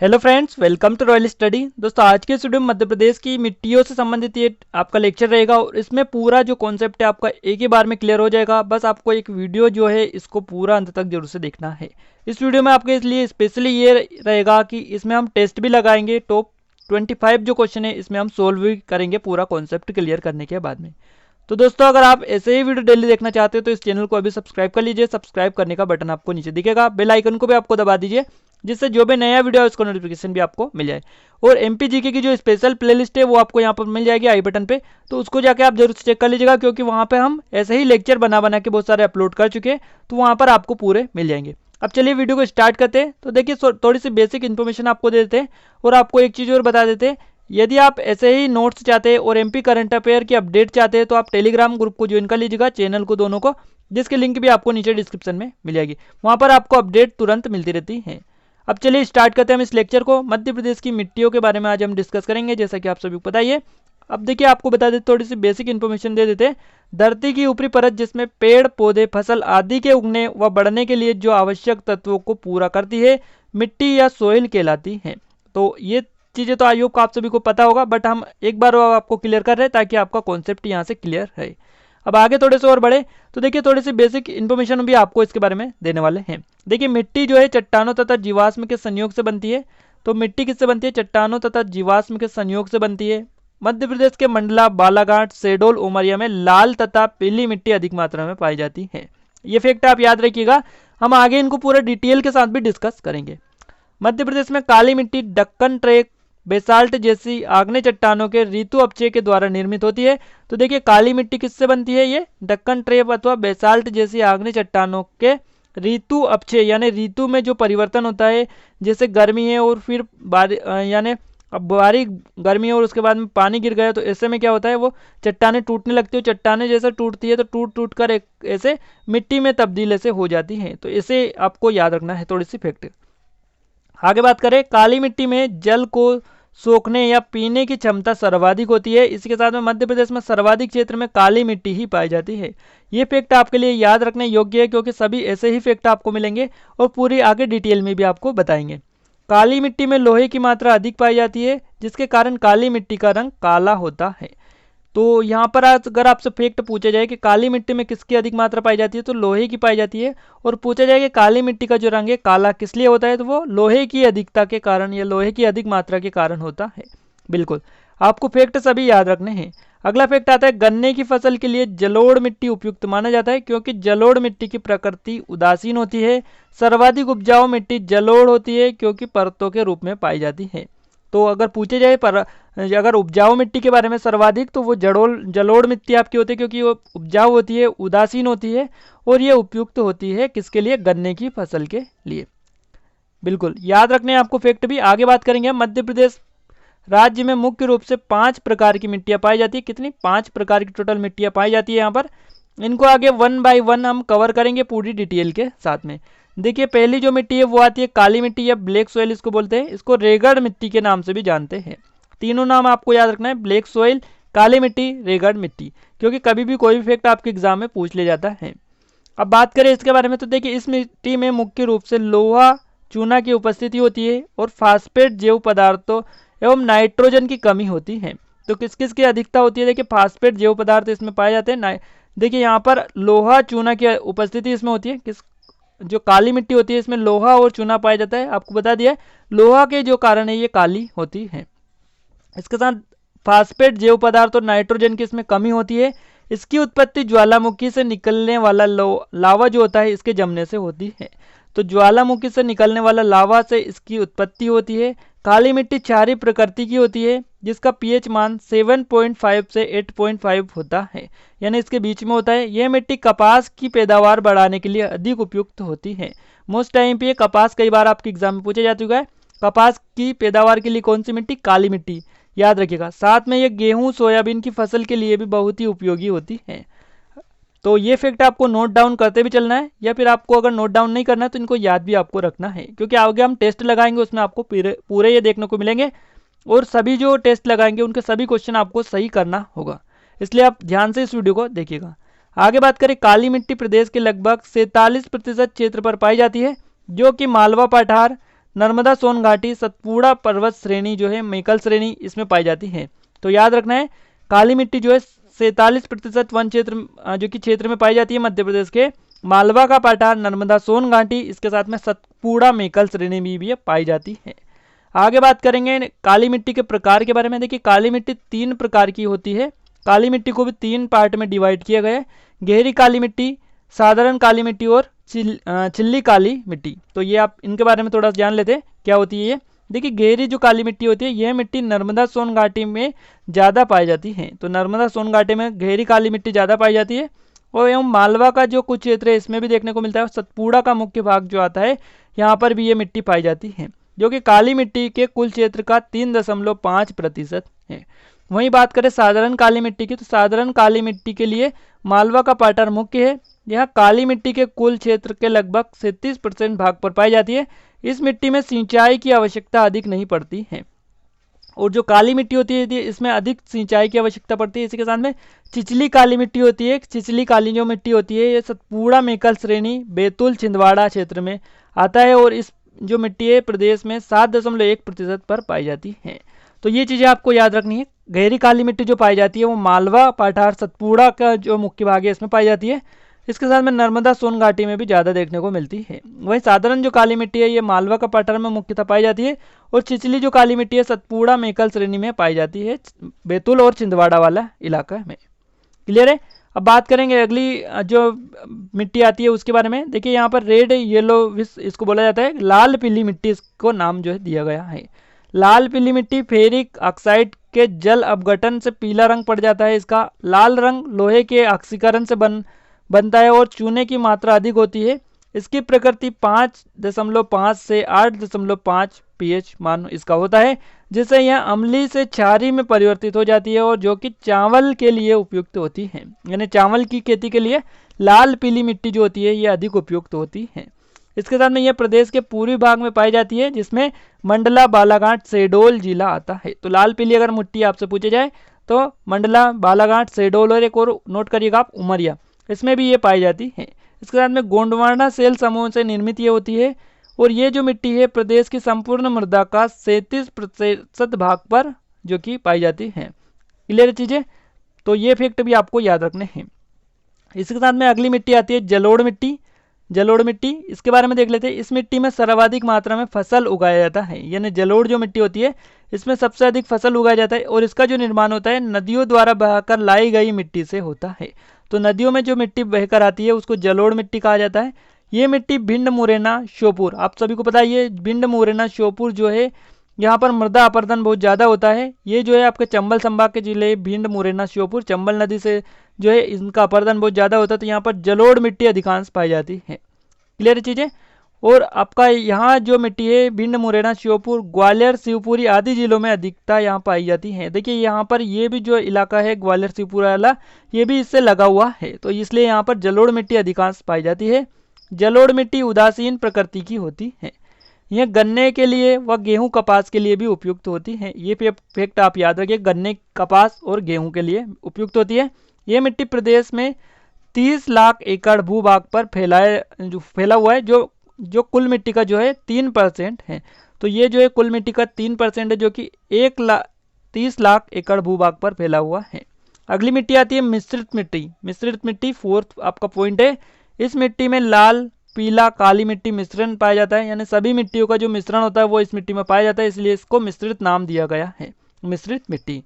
Hello friends, welcome to Royal Study. दोस्तों, आज के इस वीडियो में मध्य प्रदेश की मिट्टियों से संबंधित ये आपका लेक्चर रहेगा और इसमें पूरा जो कॉन्सेप्ट है आपका एक ही बार में क्लियर हो जाएगा। बस आपको एक वीडियो जो है इसको पूरा अंत तक जरूर से देखना है। इस वीडियो में आपके इसलिए स्पेशली ये रहेगा कि इसमें हम टेस्ट भी लगाएंगे। टॉप 25 जो क्वेश्चन है इसमें हम सोल्व भी करेंगे पूरा कॉन्सेप्ट क्लियर करने के बाद में। तो दोस्तों, अगर आप ऐसे ही वीडियो डेली देखना चाहते हो तो इस चैनल को अभी सब्सक्राइब कर लीजिए। सब्सक्राइब करने का बटन आपको नीचे दिखेगा, बेल आइकन को भी आपको दबा दीजिए, जिससे जो भी नया वीडियो है उसका नोटिफिकेशन भी आपको मिल जाए। और एमपीजीके की जो स्पेशल प्लेलिस्ट है वो आपको यहाँ पर मिल जाएगी आई बटन पे, तो उसको जाके आप जरूर से चेक कर लीजिएगा, क्योंकि वहाँ पे हम ऐसे ही लेक्चर बना बना के बहुत सारे अपलोड कर चुके हैं, तो वहाँ पर आपको पूरे मिल जाएंगे। अब चलिए वीडियो को स्टार्ट करते हैं। तो देखिए, थोड़ी सी बेसिक इन्फॉर्मेशन आपको दे देते हैं और आपको एक चीज़ और बता देते हैं। यदि आप ऐसे ही नोट्स चाहते हैं और एमपी करंट अफेयर की अपडेट चाहते हैं तो आप टेलीग्राम ग्रुप को ज्वाइन कर लीजिएगा, चैनल को दोनों को, जिसकी लिंक भी आपको नीचे डिस्क्रिप्शन में मिल जाएगी। वहाँ पर आपको अपडेट तुरंत मिलती रहती है। अब चलिए स्टार्ट करते हैं हम इस लेक्चर को। मध्य प्रदेश की मिट्टियों के बारे में आज हम डिस्कस करेंगे, जैसा कि आप सभी को पता ही है। अब देखिए, आपको बता देते, थोड़ी सी बेसिक इन्फॉर्मेशन दे देते हैं। धरती की ऊपरी परत जिसमें पेड़ पौधे फसल आदि के उगने व बढ़ने के लिए जो आवश्यक तत्वों को पूरा करती है, मिट्टी या सोइल कहलाती है। तो ये चीज़ें तो आई होप आप सभी को पता होगा, बट हम एक बार आपको क्लियर कर रहे हैं ताकि आपका कॉन्सेप्ट यहाँ से क्लियर है। अब आगे थोड़े से और बढ़े तो देखिए, थोड़ी सी बेसिक इन्फॉर्मेशन भी आपको इसके बारे में देने वाले हैं। देखिए, मिट्टी जो है चट्टानों तथा जीवाश्म के संयोग से बनती है। तो मिट्टी किससे बनती है? चट्टानों तथा जीवाश्म के संयोग से बनती है। मध्य प्रदेश के मंडला, बालाघाट, शहडोल, उमरिया में लाल तथा पीली मिट्टी अधिक मात्रा में पाई जाती है। ये फैक्ट आप याद रखिएगा, हम आगे इनको पूरे डिटेल के साथ भी डिस्कस करेंगे। मध्य प्रदेश में काली मिट्टी डक्कन ट्रेक, बेसाल्ट जैसी आग्नेय चट्टानों के ऋतु अपक्षय के द्वारा निर्मित होती है। तो देखिए, काली मिट्टी किससे बनती है? ये डक्कन ट्रेप अथवा बेसाल्ट जैसी आग्नेय चट्टानों के ऋतु अपक्षय यानी ऋतु में जो परिवर्तन होता है, जैसे गर्मी है और फिर यानी अब बारी गर्मी है और उसके बाद में पानी गिर गया, तो ऐसे में क्या होता है, वो चट्टाने टूटने लगती है। चट्टाने जैसे टूटती है तो टूट टूट कर एक ऐसे मिट्टी में तब्दील ऐसे हो जाती हैं। तो इसे आपको याद रखना है, थोड़ी सी फैक्ट। आगे बात करें, काली मिट्टी में जल को सोखने या पीने की क्षमता सर्वाधिक होती है। इसके साथ में मध्य प्रदेश में सर्वाधिक क्षेत्र में काली मिट्टी ही पाई जाती है। ये फैक्ट आपके लिए याद रखने योग्य है, क्योंकि सभी ऐसे ही फैक्ट आपको मिलेंगे और पूरी आगे डिटेल में भी आपको बताएंगे। काली मिट्टी में लोहे की मात्रा अधिक पाई जाती है, जिसके कारण काली मिट्टी का रंग काला होता है। तो यहाँ पर अगर आपसे फैक्ट पूछा जाए कि काली मिट्टी में किसकी अधिक मात्रा पाई जाती है, तो लोहे की पाई जाती है। और पूछा जाए कि काली मिट्टी का जो रंग है काला किस लिए होता है, तो वो लोहे की अधिकता के कारण या लोहे की अधिक मात्रा के कारण होता है। बिल्कुल, आपको फैक्ट सभी याद रखने हैं। अगला फैक्ट आता है, गन्ने की फसल के लिए जलोढ़ मिट्टी उपयुक्त माना जाता है, क्योंकि जलोढ़ मिट्टी की प्रकृति उदासीन होती है। सर्वाधिक उपजाऊ मिट्टी जलोढ़ होती है, क्योंकि परतों के रूप में पाई जाती है। तो अगर पूछे जाए अगर उपजाऊ मिट्टी के बारे में सर्वाधिक, तो वो जलोढ़ मिट्टी आपकी होती है, क्योंकि वो उपजाऊ होती है, उदासीन होती है और ये उपयुक्त होती है किसके लिए? गन्ने की फसल के लिए। बिल्कुल याद रखने हैं आपको फैक्ट भी। आगे बात करेंगे, मध्य प्रदेश राज्य में मुख्य रूप से 5 प्रकार की मिट्टियां पाई जाती है। कितनी? 5 प्रकार की टोटल मिट्टियां पाई जाती है यहाँ पर। इनको आगे 1 बाय 1 हम कवर करेंगे पूरी डिटेल के साथ में। देखिए, पहली जो मिट्टी है वो आती है काली मिट्टी या ब्लैक सोइल इसको बोलते हैं। इसको रेगड़ मिट्टी के नाम से भी जानते हैं। तीनों नाम आपको याद रखना है, ब्लैक सोइल, काली मिट्टी, रेगड़ मिट्टी, क्योंकि कभी भी कोई भी फैक्ट आपके एग्जाम में पूछ ले जाता है। अब बात करें इसके बारे में, तो देखिए, इस मिट्टी में मुख्य रूप से लोहा चूना की उपस्थिति होती है और फास्फेट जैव पदार्थों एवं नाइट्रोजन की कमी होती है। तो किस किस की अधिकता होती है? देखिए, फास्फेट जैव पदार्थ इसमें पाए जाते हैं। देखिए, यहाँ पर लोहा चूना की उपस्थिति इसमें होती है। किस जो काली मिट्टी होती है इसमें लोहा और चूना पाया जाता है। आपको बता दिया, लोहा के जो कारण है ये काली होती है। इसके साथ फास्फेट जैव पदार्थ और नाइट्रोजन की इसमें कमी होती है। इसकी उत्पत्ति ज्वालामुखी से निकलने वाला लावा जो होता है इसके जमने से होती है। तो ज्वालामुखी से निकलने वाला लावा से इसकी उत्पत्ति होती है। काली मिट्टी क्षारीय प्रकृति की होती है, जिसका पीएच मान 7.5 से 8.5 होता है, यानी इसके बीच में होता है। यह मिट्टी कपास की पैदावार बढ़ाने के लिए अधिक उपयुक्त होती है। मोस्ट टाइम पे कपास कई बार आपके एग्जाम में पूछा जा चुका है। कपास की पैदावार के लिए कौन सी मिट्टी? काली मिट्टी, याद रखिएगा। साथ में ये गेहूं सोयाबीन की फसल के लिए भी बहुत ही उपयोगी होती है। तो ये फैक्ट आपको नोट डाउन करते भी चलना है, या फिर आपको अगर नोट डाउन नहीं करना है तो इनको याद भी आपको रखना है, क्योंकि आगे हम टेस्ट लगाएंगे उसमें आपको पूरे ये देखने को मिलेंगे और सभी जो टेस्ट लगाएंगे उनके सभी क्वेश्चन आपको सही करना होगा। इसलिए आप ध्यान से इस वीडियो को देखिएगा। आगे बात करें, काली मिट्टी प्रदेश के लगभग 47% क्षेत्र पर पाई जाती है, जो कि मालवा पठार नर्मदा सोन घाटी, सतपुड़ा पर्वत श्रेणी जो है मेकल श्रेणी इसमें पाई जाती है। तो याद रखना है काली मिट्टी जो है 47% वन क्षेत्र जो कि क्षेत्र में पाई जाती है मध्य प्रदेश के। मालवा का पठार, नर्मदा सोन घाटी, इसके साथ में सतपुड़ा मेकल श्रेणी भी पाई जाती है। आगे बात करेंगे काली मिट्टी के प्रकार के बारे में। देखिए काली मिट्टी 3 प्रकार की होती है। काली मिट्टी को भी 3 पार्ट में डिवाइड किया गया है, गहरी काली मिट्टी, साधारण काली मिट्टी और चिल्ली काली मिट्टी। तो ये आप इनके बारे में थोड़ा जान लेते हैं क्या होती है ये। देखिए गहरी जो काली मिट्टी होती है यह मिट्टी नर्मदा सोन घाटी में ज़्यादा पाई जाती है। तो नर्मदा सोन घाटी में गहरी काली मिट्टी ज़्यादा पाई जाती है। और एवं मालवा का जो कुछ क्षेत्र है इसमें भी देखने को मिलता है। सतपुड़ा का मुख्य भाग जो आता है यहाँ पर भी ये मिट्टी पाई जाती है, जो कि काली मिट्टी के कुल क्षेत्र का 3.5% है। वहीं बात करें साधारण काली मिट्टी की, तो साधारण काली मिट्टी के लिए मालवा का पठार मुख्य है। यह काली मिट्टी के कुल क्षेत्र के लगभग 37% भाग पर पाई जाती है। इस मिट्टी में सिंचाई की आवश्यकता अधिक नहीं पड़ती है। और जो काली मिट्टी होती है इसमें अधिक सिंचाई की आवश्यकता पड़ती है। इसी के साथ में चिचली काली मिट्टी होती है। चिचली काली जो मिट्टी होती है ये सतपुड़ा मेकल श्रेणी, बैतूल, छिंदवाड़ा क्षेत्र में आता है। और इस जो मिट्टी है प्रदेश में 7.1% पर पाई जाती है। तो ये चीज़ें आपको याद रखनी है। गहरी काली मिट्टी जो पाई जाती है वो मालवा, पठार, सतपुड़ा का जो मुख्य भाग है इसमें पाई जाती है। इसके साथ में नर्मदा सोन घाटी में भी ज़्यादा देखने को मिलती है। वहीं साधारण जो काली मिट्टी है ये मालवा का पठार में मुख्यतः पाई जाती है। और चिचली जो काली मिट्टी है सतपुड़ा मेकल श्रेणी में पाई जाती है, बैतूल और छिंदवाड़ा वाला इलाका में। क्लियर है। अब बात करेंगे अगली जो मिट्टी आती है उसके बारे में। देखिए यहाँ पर रेड येलो इसको बोला जाता है, लाल पीली मिट्टी इसको नाम जो है दिया गया है। लाल पीली मिट्टी फेरिक ऑक्साइड के जल अपघटन से पीला रंग पड़ जाता है। इसका लाल रंग लोहे के ऑक्सीकरण से बनता है और चूने की मात्रा अधिक होती है। इसकी प्रकृति 5.5 से 8.5 pH मान इसका होता है, जिससे यह अम्लीय से क्षारीय में परिवर्तित हो जाती है और जो कि चावल के लिए उपयुक्त होती है। यानी चावल की खेती के लिए लाल पीली मिट्टी जो होती है ये अधिक उपयुक्त होती है। इसके साथ में यह प्रदेश के पूर्वी भाग में पाई जाती है, जिसमें मंडला, बालाघाट, शहडोल जिला आता है। तो लाल पीली अगर मिट्टी आपसे पूछे जाए तो मंडला, बालाघाट, शहडोल और एक और नोट करिएगा आप उमरिया, इसमें भी ये पाई जाती है। इसके साथ में गोंडवाना सेल समूह से निर्मित ये होती है। और ये जो मिट्टी है प्रदेश की संपूर्ण मृदा का 37% भाग पर जो कि पाई जाती है। क्लियर चीज़ें। तो ये फैक्ट भी आपको याद रखने हैं। इसके साथ में अगली मिट्टी आती है जलोढ़ मिट्टी। जलोढ़ मिट्टी इसके बारे में देख लेते हैं। इस मिट्टी में सर्वाधिक मात्रा में फसल उगाया जाता है। यानी जलोढ़ जो मिट्टी होती है इसमें सबसे अधिक फसल उगाया जाता है। और इसका जो निर्माण होता है नदियों द्वारा बहाकर लाई गई मिट्टी से होता है। तो नदियों में जो मिट्टी बहकर आती है उसको जलोढ़ मिट्टी कहा जाता है। ये मिट्टी भिंड, मुरैना, श्योपुर, आप सभी को पता है ये भिंड, मुरैना, श्योपुर जो है यहाँ पर मृदा अपरदन बहुत ज़्यादा होता है। ये जो है आपके चंबल संभाग के जिले भिंड, मुरैना, श्योपुर, चंबल नदी से जो है इनका अपरदन बहुत ज़्यादा होता है। तो यहाँ पर जलोढ़ मिट्टी अधिकांश पाई जाती है। क्लियर चीज़ें। और आपका यहाँ जो मिट्टी है भिंड, मुरैना, श्योपुर, ग्वालियर, शिवपुरी आदि जिलों में अधिकता यहाँ पाई जाती है। देखिए यहाँ पर ये भी जो इलाका है ग्वालियर, शिवपुर वाला ये भी इससे लगा हुआ है। तो इसलिए यहाँ पर जलोढ़ मिट्टी अधिकांश पाई जाती है। जलोढ़ मिट्टी उदासीन प्रकृति की होती है। यह गन्ने के लिए व गेहूं, कपास के लिए भी उपयुक्त होती है। ये फैक्ट आप याद रखिए, गन्ने, कपास और गेहूं के लिए उपयुक्त होती है। ये मिट्टी प्रदेश में 30 लाख एकड़ भूभाग पर फैला हुआ है, जो कुल मिट्टी का जो है 3% है। तो ये जो है कुल मिट्टी का 3% है, जो कि 30 लाख एकड़ भूभाग पर फैला हुआ है। अगली मिट्टी आती है मिश्रित मिट्टी। मिश्रित मिट्टी 4th आपका पॉइंट है। इस मिट्टी में लाल, पीला, काली मिट्टी मिश्रण पाया जाता है। यानी सभी मिट्टियों का जो मिश्रण होता है वो इस मिट्टी में पाया जाता है, इसलिए इसको मिश्रित नाम दिया गया है, मिश्रित मिट्टी।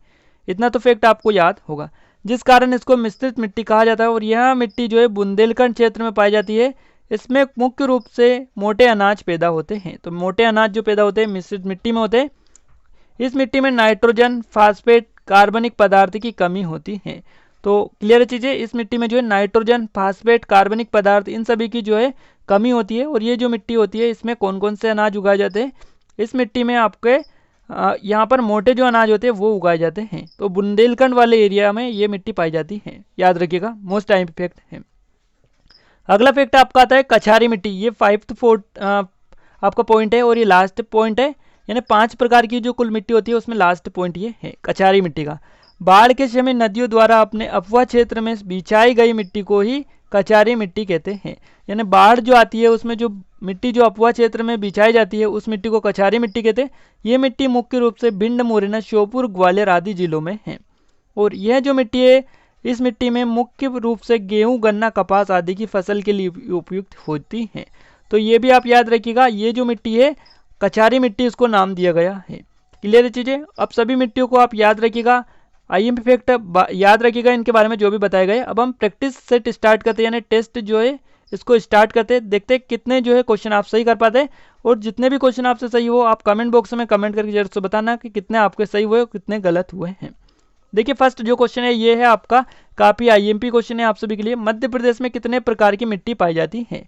इतना तो फैक्ट आपको याद होगा, जिस कारण इसको मिश्रित मिट्टी कहा जाता है। और यह मिट्टी जो है बुंदेलखंड क्षेत्र में पाई जाती है। इसमें मुख्य रूप से मोटे अनाज पैदा होते हैं। तो मोटे अनाज जो पैदा होते हैं मिश्रित मिट्टी में होते हैं। इस मिट्टी में नाइट्रोजन, फास्फेट, कार्बनिक पदार्थ की कमी होती है। तो क्लियर चीज़ें, इस मिट्टी में जो है नाइट्रोजन, फास्फेट, कार्बनिक पदार्थ इन सभी की जो है कमी होती है। और ये जो मिट्टी होती है इसमें कौन कौन से अनाज उगाए जाते हैं, इस मिट्टी में आपके यहाँ पर मोटे जो अनाज होते हैं वो उगाए जाते हैं। तो बुंदेलखंड वाले एरिया में ये मिट्टी पाई जाती है, याद रखिएगा, मोस्ट टाइम फैक्ट है। अगला फैक्ट आपका आता है कछारी मिट्टी। ये 5th आपका पॉइंट है और ये लास्ट पॉइंट है। यानी 5 प्रकार की जो कुल मिट्टी होती है उसमें लास्ट पॉइंट ये है कछारी मिट्टी का। बाढ़ के समय नदियों द्वारा अपने अफवाह क्षेत्र में बिछाई गई मिट्टी को ही कचारी मिट्टी कहते हैं। यानी बाढ़ जो आती है उसमें जो मिट्टी जो अफवाह क्षेत्र में बिछाई जाती है उस मिट्टी को कचारी मिट्टी कहते हैं। ये मिट्टी मुख्य रूप से भिंड, मुरैना, श्योपुर, ग्वालियर आदि जिलों में है। और यह जो मिट्टी है इस मिट्टी में मुख्य रूप से गेहूं, गन्ना, कपास आदि की फसल के लिए उपयुक्त होती है। तो ये भी आप याद रखिएगा, ये जो मिट्टी है कचारी मिट्टी इसको नाम दिया गया है। क्लियर है चीज़ें। अब सभी मिट्टियों को आप याद रखिएगा, आईएमपी फैक्ट याद रखिएगा इनके बारे में जो भी बताए गए। अब हम प्रैक्टिस सेट स्टार्ट करते हैं, यानी टेस्ट जो है इसको स्टार्ट करते हैं, देखते हैं कितने जो है क्वेश्चन आप सही कर पाते हैं। और जितने भी क्वेश्चन आपसे सही हो आप कमेंट बॉक्स में कमेंट करके जरूर से बताना कि कितने आपके सही हुए और कितने गलत हुए हैं। देखिए फर्स्ट जो क्वेश्चन है ये है आपका काफी आईएमपी क्वेश्चन है आप सभी के लिए। मध्य प्रदेश में कितने प्रकार की मिट्टी पाई जाती है?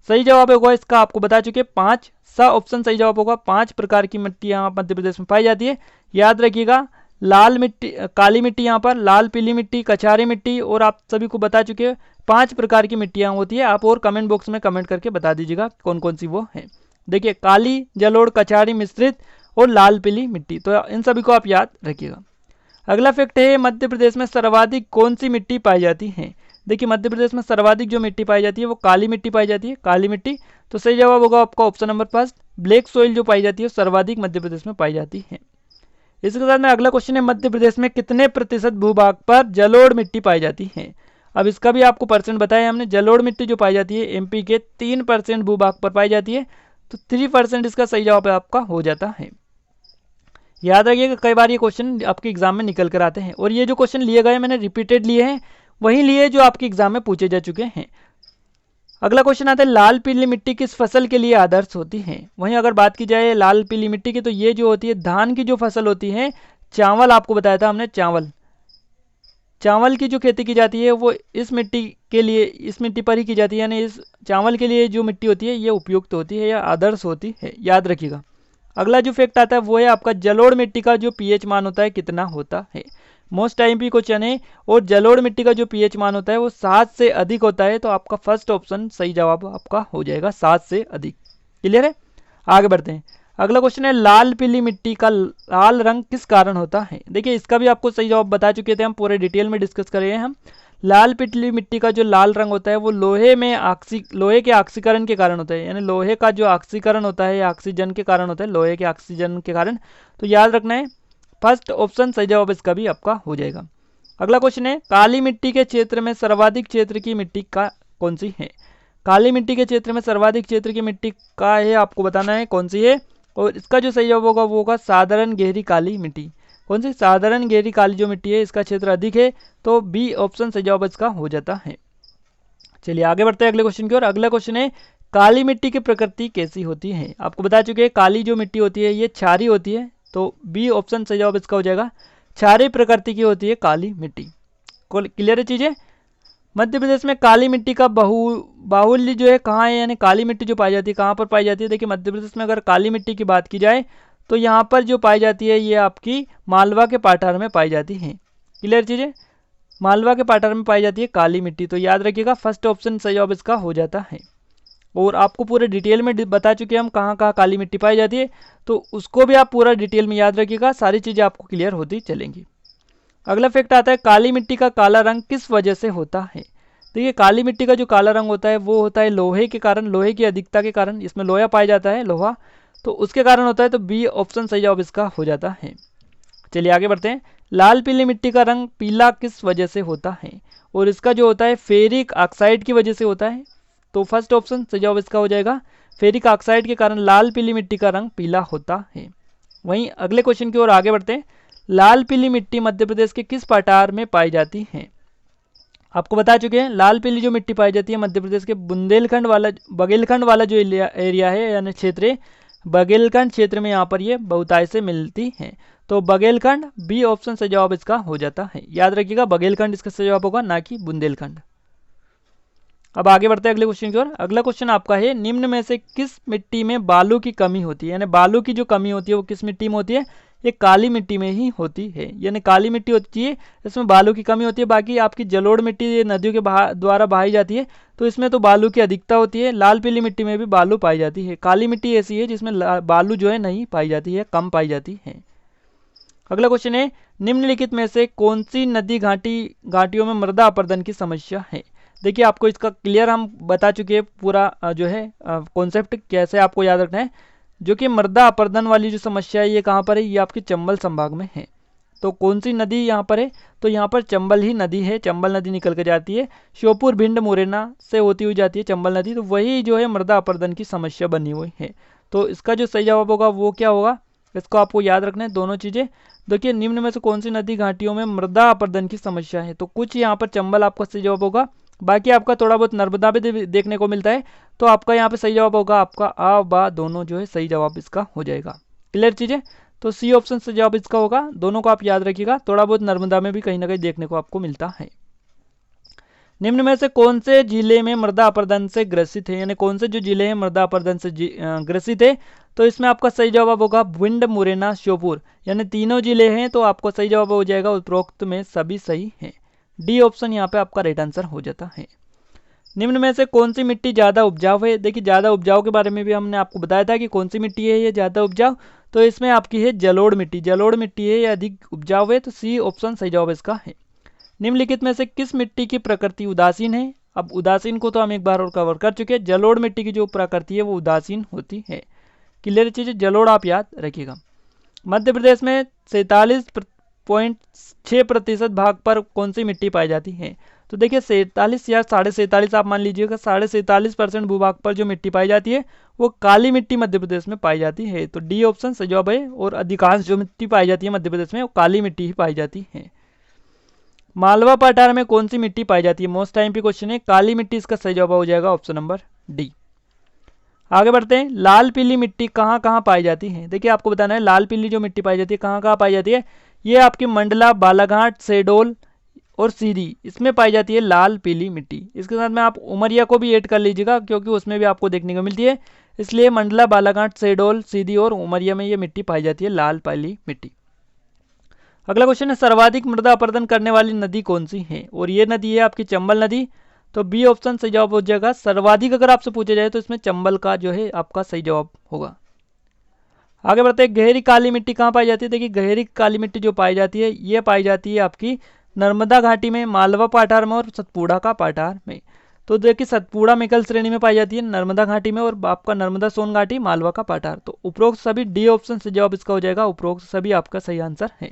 सही जवाब होगा इसका आपको बता चुके 5, सा ऑप्शन सही जवाब होगा। 5 प्रकार की मिट्टी यहाँ मध्य प्रदेश में पाई जाती है। याद रखिएगा, लाल मिट्टी, काली मिट्टी यहाँ पर, लाल पीली मिट्टी, कचारी मिट्टी, और आप सभी को बता चुके हैं 5 प्रकार की मिट्टियाँ होती है। आप और कमेंट बॉक्स में कमेंट करके बता दीजिएगा कौन कौन सी वो है। देखिए काली, जलोढ़, कचारी मिश्रित और लाल पीली मिट्टी, तो इन सभी को आप याद रखिएगा। अगला फैक्ट है मध्य प्रदेश में सर्वाधिक कौन सी मिट्टी पाई जाती है? देखिए मध्य प्रदेश में सर्वाधिक जो मिट्टी पाई जाती है वो काली मिट्टी पाई जाती है, काली मिट्टी। तो सही जवाब होगा आपका ऑप्शन नंबर 5, ब्लैक सोइल जो पाई जाती है सर्वाधिक मध्य प्रदेश में पाई जाती है। इसके साथ में अगला क्वेश्चन है मध्य प्रदेश में कितने प्रतिशत भूभाग पर जलोढ़ मिट्टी पाई जाती है? अब इसका भी आपको परसेंट बताया हमने। जलोढ़ मिट्टी जो पाई जाती है एमपी के 3% भूभाग पर पाई जाती है, तो 3% इसका सही जवाब आपका हो जाता है। याद रखिएगा कई बार ये क्वेश्चन आपके एग्जाम में निकल कर आते हैं, और ये जो क्वेश्चन लिए गए मैंने रिपीटेड लिए हैं, वही लिए जो आपके एग्जाम में पूछे जा चुके हैं। अगला क्वेश्चन आता है लाल पीली मिट्टी किस फसल के लिए आदर्श होती है? वहीं अगर बात की जाए लाल पीली मिट्टी की, तो ये जो होती है धान की जो फसल होती है, चावल आपको बताया था हमने, चावल की जो खेती की जाती है वो इस मिट्टी के लिए, इस मिट्टी पर ही की जाती है। यानी इस चावल के लिए जो मिट्टी होती है ये उपयुक्त होती है या आदर्श होती है, याद रखिएगा। अगला जो फैक्ट आता है वो है आपका जलोढ़ मिट्टी का जो पीएच मान होता है कितना होता है? मोस्ट आईएमपी क्वेश्चन है, और जलोढ़ मिट्टी का जो पीएच मान होता है वो 7 से अधिक होता है। तो आपका फर्स्ट ऑप्शन सही जवाब आपका हो जाएगा 7 से अधिक। क्लियर है, आगे बढ़ते हैं। अगला क्वेश्चन है लाल पीली मिट्टी का लाल रंग किस कारण होता है? देखिए इसका भी आपको सही जवाब बता चुके थे, हम पूरे डिटेल में डिस्कस कर रहे हैं। हम लाल पीली मिट्टी का जो लाल रंग होता है वो लोहे के ऑक्सीकरण के कारण होता है। यानी लोहे का जो ऑक्सीकरण होता है ऑक्सीजन के कारण होता है, लोहे के ऑक्सीजन के कारण। तो याद रखना है फर्स्ट ऑप्शन सही जवाब इसका भी आपका हो जाएगा। अगला क्वेश्चन है काली मिट्टी के क्षेत्र में सर्वाधिक क्षेत्र की मिट्टी का कौन सी है? काली मिट्टी के क्षेत्र में सर्वाधिक क्षेत्र की मिट्टी का है आपको बताना है कौन सी है, और इसका जो सही जवाब होगा वो होगा साधारण गहरी काली मिट्टी। कौन सी? साधारण गहरी काली जो मिट्टी है इसका क्षेत्र अधिक है, तो बी ऑप्शन सही जवाब इसका हो जाता है। चलिए आगे बढ़ते हैं अगले क्वेश्चन की ओर। अगला क्वेश्चन है काली मिट्टी की प्रकृति कैसी होती है? आपको बता चुके हैं काली जो मिट्टी होती है ये क्षारीय होती है, तो बी ऑप्शन सही जवाब इसका हो जाएगा। क्षारीय प्रकृति की होती है काली मिट्टी। क्लियर है चीजें। मध्य प्रदेश में काली मिट्टी का बाहुल्य जो है कहाँ है, यानी काली मिट्टी जो पाई जाती है कहाँ पर पाई जाती है? देखिए मध्य प्रदेश में अगर काली मिट्टी की बात की जाए तो यहाँ पर जो पाई जाती है ये आपकी मालवा के पाठार में पाई जाती है। क्लियर चीजें, मालवा के पाठार में पाई जाती है काली मिट्टी। तो याद रखिएगा फर्स्ट ऑप्शन सही जवाब इसका हो जाता है। और आपको पूरे डिटेल में बता चुके हम कहाँ कहाँ काली मिट्टी पाई जाती है, तो उसको भी आप पूरा डिटेल में याद रखिएगा, सारी चीज़ें आपको क्लियर होती चलेंगी। अगला फैक्ट आता है काली मिट्टी का काला रंग किस वजह से होता है? देखिए काली मिट्टी का जो काला रंग होता है वो होता है लोहे के कारण, लोहे की अधिकता के कारण। इसमें लोहा पाया जाता है, लोहा, तो उसके कारण होता है। तो बी ऑप्शन सही जवाब इसका हो जाता है। चलिए आगे बढ़ते हैं। लाल पीली मिट्टी का रंग पीला किस वजह से होता है? और इसका जो होता है फेरिक ऑक्साइड की वजह से होता है। तो फर्स्ट ऑप्शन सही जवाब इसका हो जाएगा। फेरिक ऑक्साइड के कारण लाल पीली मिट्टी का रंग पीला होता है। वहीं अगले क्वेश्चन की ओर आगे बढ़ते हैं। लाल पीली मिट्टी मध्य प्रदेश के किस पठार में पाई जाती है? आपको बता चुके हैं लाल पीली जो मिट्टी पाई जाती है मध्य प्रदेश के बुंदेलखंड वाला, बघेलखंड वाला जो एरिया है यानी क्षेत्र है, बघेलखंड क्षेत्र में यहाँ पर ये बहुतायत से मिलती है। तो बघेलखंड बी ऑप्शन सही जवाब इसका हो जाता है। याद रखिएगा बघेलखंड इसका सही जवाब होगा, ना कि बुंदेलखंड। अब आगे बढ़ते हैं अगले क्वेश्चन की ओर। अगला क्वेश्चन आपका है निम्न में से किस मिट्टी में बालू की कमी होती है? यानी बालू की जो कमी होती है वो किस मिट्टी में होती है? ये काली मिट्टी में ही होती है। यानी काली मिट्टी होती है इसमें बालू की कमी होती है। बाकी आपकी जलोढ़ मिट्टी ये नदियों के द्वारा बहाई जाती है, तो इसमें तो बालू की अधिकता होती है। लाल पीली मिट्टी में भी बालू पाई जाती है। काली मिट्टी ऐसी है जिसमें बालू जो है नहीं पाई जाती है, कम पाई जाती है। अगला क्वेश्चन है निम्नलिखित में से कौन सी नदी घाटियों में मृदा अपरदन की समस्या है। देखिए आपको इसका क्लियर हम बता चुके हैं पूरा जो है कॉन्सेप्ट कैसे आपको याद रखना है। जो कि मृदा अपरदन वाली जो समस्या है ये कहाँ पर है, ये आपके चंबल संभाग में है। तो कौन सी नदी यहाँ पर है, तो यहाँ पर चंबल ही नदी है। चंबल नदी निकल के जाती है, श्योपुर भिंड मुरैना से होती हुई जाती है चंबल नदी। तो वही जो है मृदा अपरदन की समस्या बनी हुई है। तो इसका जो सही जवाब होगा वो क्या होगा, इसको आपको याद रखना है दोनों चीज़ें। देखिए निम्न में से कौन सी नदी घाटियों में मृदा अपरदन की समस्या है, तो कुछ यहाँ पर चंबल आपका सही जवाब होगा, बाकी आपका थोड़ा बहुत नर्मदा भी देखने को मिलता है। तो आपका यहाँ पे सही जवाब होगा आपका आ बा दोनों जो है सही जवाब इसका हो जाएगा। क्लियर चीज़ें, तो सी ऑप्शन से जवाब इसका होगा। दोनों को आप याद रखिएगा, थोड़ा बहुत नर्मदा में भी कहीं ना कहीं देखने को आपको मिलता है। निम्न में से कौन से जिले में मृदा अपरदन से ग्रसित है, यानी कौन से जो जिले हैं मृदा अपरदन से ग्रसित है, तो इसमें आपका सही जवाब होगा भिंड मुरैना श्योपुर, यानी तीनों जिले हैं। तो आपको सही जवाब हो जाएगा उपरोक्त में सभी सही है। डी ऑप्शन यहाँ पे आपका राइट आंसर हो जाता है। निम्न में से कौन सी मिट्टी ज़्यादा उपजाऊ है। देखिए ज़्यादा उपजाऊ के बारे में भी हमने आपको बताया था कि कौन सी मिट्टी है ये ज़्यादा उपजाऊ, तो इसमें आपकी है जलोढ़ मिट्टी। जलोढ़ मिट्टी है या अधिक उपजाऊ है, तो सी ऑप्शन सही जवाब इसका है। निम्नलिखित में से किस मिट्टी की प्रकृति उदासीन है। अब उदासीन को तो हम एक बार और कवर कर चुके हैं। जलोढ़ मिट्टी की जो प्रकृति है वो उदासीन होती है। क्लियर चीज़, जलोढ़ आप याद रखिएगा। मध्य प्रदेश में 47.6% भाग पर कौन सी मिट्टी पाई जाती है। तो देखिए 47 या 47.5 आप मान लीजिएगा, 47.5% भूभाग पर जो मिट्टी पाई जाती है वो काली मिट्टी मध्य प्रदेश में पाई जाती है। तो डी ऑप्शन सही जवाब है। और अधिकांश जो मिट्टी पाई जाती है मध्य प्रदेश में वो काली मिट्टी ही पाई जाती है। मालवा पठार में कौन सी मिट्टी पाई जाती है, मोस्ट टाइम पे क्वेश्चन है। काली मिट्टी इसका सही जवाब हो जाएगा ऑप्शन नंबर डी। आगे बढ़ते हैं, लाल पीली मिट्टी कहाँ कहाँ पाई जाती है। देखिए आपको बताना है लाल पीली जो मिट्टी पाई जाती है कहाँ कहाँ पाई जाती है। ये आपकी मंडला, बालाघाट, शहडोल और सीधी, इसमें पाई जाती है लाल पीली मिट्टी। इसके साथ में आप उमरिया को भी ऐड कर लीजिएगा क्योंकि उसमें भी आपको देखने को मिलती है। इसलिए मंडला, बालाघाट, शहडोल, सीधी और उमरिया में ये मिट्टी पाई जाती है लाल पीली मिट्टी। अगला क्वेश्चन है, सर्वाधिक मृदा अपरदन करने वाली नदी कौन सी है, और ये नदी है आपकी चंबल नदी। तो बी ऑप्शन सही जवाब हो जाएगा। सर्वाधिक अगर आपसे पूछा जाए तो इसमें चंबल का जो है आपका सही जवाब होगा। आगे बढ़ते हैं, गहरी काली मिट्टी कहाँ पाई जाती है। देखिए गहरी काली मिट्टी जो पाई जाती है ये पाई जाती है आपकी नर्मदा घाटी में, मालवा पठार में और सतपुड़ा का पठार में। तो देखिए सतपुड़ा मेकल श्रेणी में पाई जाती है नर्मदा घाटी में, और आपका नर्मदा सोन घाटी, मालवा का पठार। तो उपरोक्त सभी डी ऑप्शन से जवाब इसका हो जाएगा। उपरोक्त सभी आपका सही आंसर है।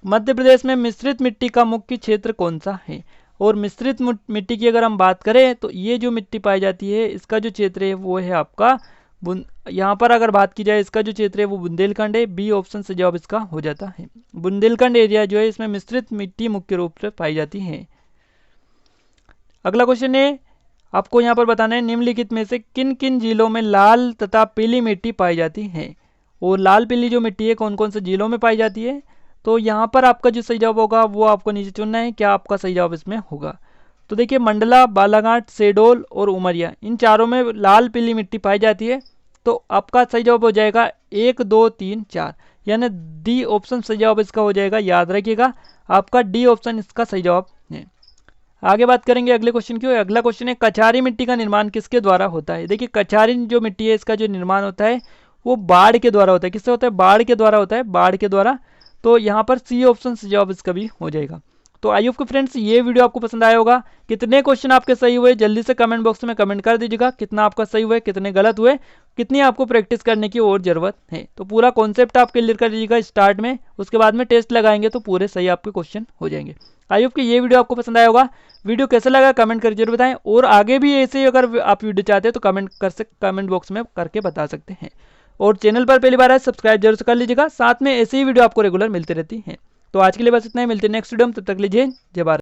मध्य प्रदेश में मिश्रित मिट्टी का मुख्य क्षेत्र कौन सा है, और मिश्रित मिट्टी की अगर हम बात करें तो ये जो मिट्टी पाई जाती है इसका जो क्षेत्र है वो है आपका यहाँ पर अगर बात की जाए इसका जो क्षेत्र है वो बुंदेलखंड है। बी ऑप्शन से जवाब इसका हो जाता है। बुंदेलखंड एरिया जो है इसमें मिश्रित मिट्टी मुख्य रूप से पाई जाती है। अगला क्वेश्चन है, आपको यहाँ पर बताना है निम्नलिखित में से किन किन जिलों में लाल तथा पीली मिट्टी पाई जाती है, और लाल पीली जो मिट्टी है कौन कौन से जिलों में पाई जाती है। तो यहाँ पर आपका जो सही जवाब होगा वो आपको नीचे चुनना है, क्या आपका सही जवाब इसमें होगा। तो देखिए मंडला, बालाघाट, शहडोल और उमरिया, इन चारों में लाल पीली मिट्टी पाई जाती है। तो आपका सही जवाब हो जाएगा 1, 2, 3, 4, यानी डी ऑप्शन सही जवाब इसका हो जाएगा। याद रखिएगा आपका डी ऑप्शन इसका सही जवाब है। आगे बात करेंगे अगले क्वेश्चन की। अगला क्वेश्चन है, कछारी मिट्टी का निर्माण किसके द्वारा होता है। देखिए कछारी जो मिट्टी है इसका जो निर्माण होता है वो बाढ़ के द्वारा होता है। किससे होता है, बाढ़ के द्वारा होता है, बाढ़ के द्वारा। तो यहाँ पर सी ऑप्शन से जवाब इसका भी हो जाएगा। तो आई होप कि फ्रेंड्स ये वीडियो आपको पसंद आया होगा। कितने क्वेश्चन आपके सही हुए जल्दी से कमेंट बॉक्स में कमेंट कर दीजिएगा, कितना आपका सही हुआ, कितने गलत हुए, कितनी आपको प्रैक्टिस करने की और जरूरत है। तो पूरा कॉन्सेप्ट आप क्लियर कर दीजिएगा स्टार्ट में, उसके बाद में टेस्ट लगाएंगे तो पूरे सही आपके क्वेश्चन हो जाएंगे। आई होप कि ये वीडियो आपको पसंद आया होगा। वीडियो कैसा लगा कमेंट कर जरूर बताएं, और आगे भी ऐसे अगर आप वीडियो चाहते हैं तो कमेंट बॉक्स में करके बता सकते हैं। और चैनल पर पहली बार है सब्सक्राइब जरूर से कर लीजिएगा, साथ में ऐसे ही वीडियो आपको रेगुलर मिलती रहती हैं। तो आज के लिए बस इतना ही, मिलते हैं नेक्स्ट वीडियो में, तब तक लीजिए जय भारत।